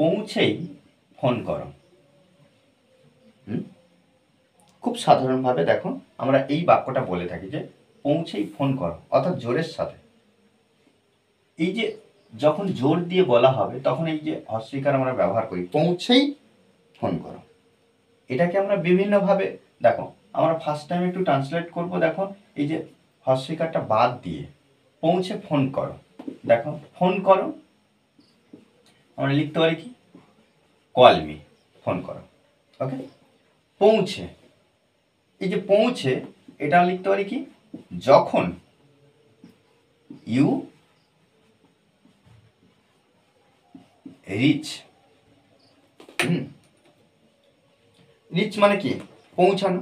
পৌঁছেই ফোন করো। খুব সাধারণভাবে দেখো আমরা এই বাক্যটা বলে থাকি যে পৌঁছেই ফোন করো, অর্থাৎ জোরের সাথে। এই যে যখন জোর দিয়ে বলা হবে তখন এই যে হস্যইকার আমরা ব্যবহার করি, পৌঁছেই ফোন করো। এটাকে আমরা বিভিন্নভাবে দেখো, আমরা ফার্স্ট টাইম একটু ট্রান্সলেট করব। দেখো এই যে হস্যইকারটা বাদ দিয়ে পৌঁছে ফোন করো, দেখো ফোন করো আমরা লিখতে পারি কি, কল মি, ফোন করো। ওকে, পৌঁছে, এই যে পৌঁছে এটা লিখতে পারি কি, যখন ইউ রিচ। রিচ মানে কি, পৌঁছানো।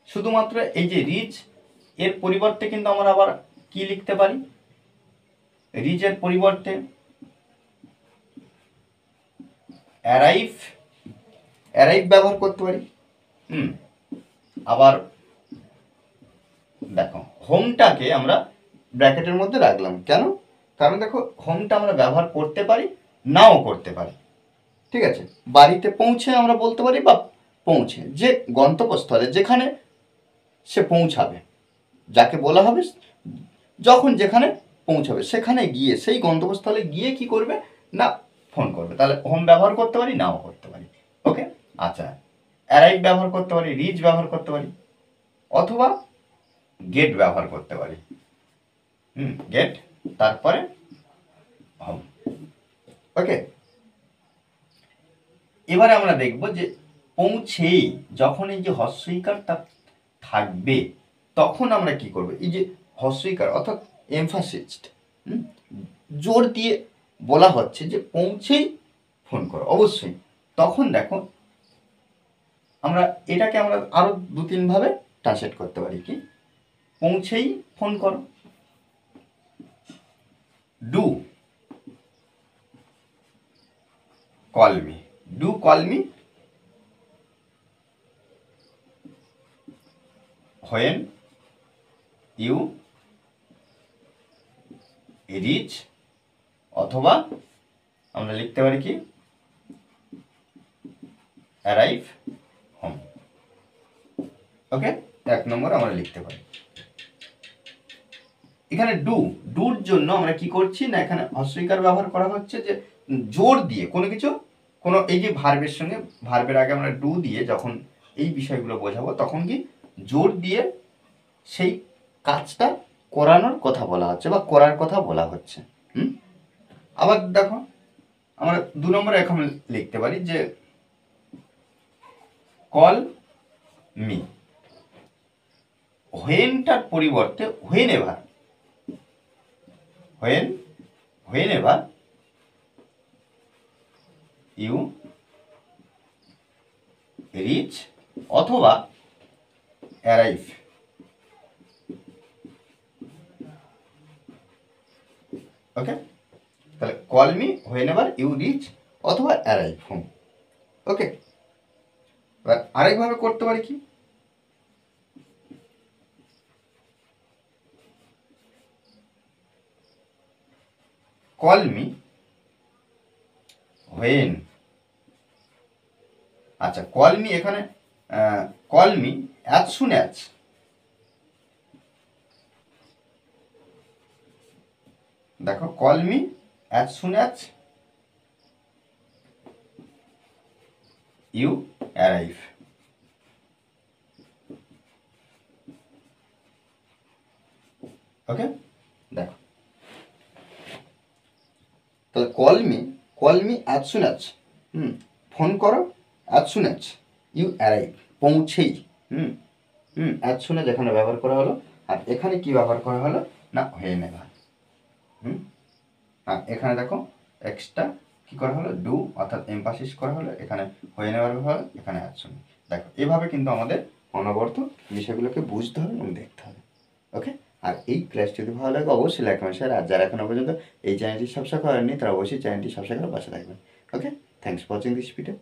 শুধুমাত্র এই যে রিচ এর পরিবর্তে কিন্তু আমরা আবার কি লিখতে পারি, রিচের পরিবর্তে অ্যারাইভ, অ্যারাইভ ব্যবহার করতে পারি। আবার দেখো হোমটাকে আমরা ব্র্যাকেটের মধ্যে রাখলাম কেন, কারণ দেখো হোমটা আমরা ব্যবহার করতে পারি নাও করতে পারি। ঠিক আছে, বাড়িতে পৌঁছে আমরা বলতে পারি, বা পৌঁছে যে গন্তব্যস্থলে যেখানে সে পৌঁছাবে, যাকে বলা হবে যখন যেখানে পৌঁছাবে সেখানে গিয়ে, সেই গন্তব্যস্থলে গিয়ে কি করবে না ফোন করবে। তাহলে হোম ব্যবহার করতে পারি নাও করতে পারি। ওকে, আচ্ছা অ্যারাইভ ব্যবহার করতে পারি, রিচ ব্যবহার করতে পারি, অথবা গেট ব্যবহার করতে পারি। গেট তারপরে হোম। ওকে, এবারে আমরা দেখব যে পৌঁছেই যখন এই যে হস্যইকারটা থাকবে তখন আমরা কি করব, এই যে হস্যইকার অর্থাৎ এমফাসিসড, জোর দিয়ে বলা হচ্ছে যে পৌঁছেই ফোন করো অবশ্যই। তখন দেখো আমরা এটাকে আমরা আরো 2-3 ভাবে ট্রান্সলেট করতে পারি কি, পৌঁছেই ফোন করো, do call me, do call me when you reach, অথবা আমরা লিখতে পারি কি arrive home। ওকে, 1 নম্বর আমরা লিখতে পারি। এখানে ডুর জন্য আমরা কি করছি না, এখানে হস্যইকার ব্যবহার করা হচ্ছে যে জোর দিয়ে কোনো কিছু, কোনো এই যে ভার্বের সঙ্গে, ভার্বের আগে আমরা ডু দিয়ে যখন এই বিষয়গুলো বোঝাবো তখন কি জোর দিয়ে সেই কাজটা করানোর কথা বলা হচ্ছে বা করার কথা বলা হচ্ছে। আবার দেখো আমরা 2 নম্বরে এখন লিখতে পারি যে কল মি, হোয়েনটার পরিবর্তে whenever, whenever you reach, অথবা অ্যারাইভ। ওকে, তাহলে call me whenever you reach অথবা অ্যারাইভ হোম। ওকে, এবার আরেকভাবে করতে পারি কি, কল মি হোয়েন, আচ্ছা কল মি এখানে call me as soon as, দেখো call me as soon as you arrive. Okay, দেখো তাহলে call me as soon as, phone করো as soon as you arrive, পৌঁছেই। অ্যাজ সুন অ্যাজ এখানে ব্যবহার করা হলো, আর এখানে কি ব্যবহার করা হলো না হোয়েন এভার। আর এখানে দেখো এক্সট্রা কি করা হলো, ডু অর্থাৎ এমফাসিস করা হলো, এখানে হোয়েন এভার ব্যবহার, এখানে অ্যাজ সুন। দেখো এভাবে কিন্তু আমাদের অনবরত বিষয়গুলোকে বুঝতে হবে এবং দেখতে হবে। ওকে, আর এই ক্লাস যদি ভালো লাগে অবশ্যই লাইক কমেন্ট শেয়ার, আর যারা এখনো পর্যন্ত এই চ্যানেলটি সাবস্ক্রাইব করেননি তারা অবশ্যই চ্যানেলটি সাবস্ক্রাইব করে পাশে থাকবেন। Okay, thanks for watching this video.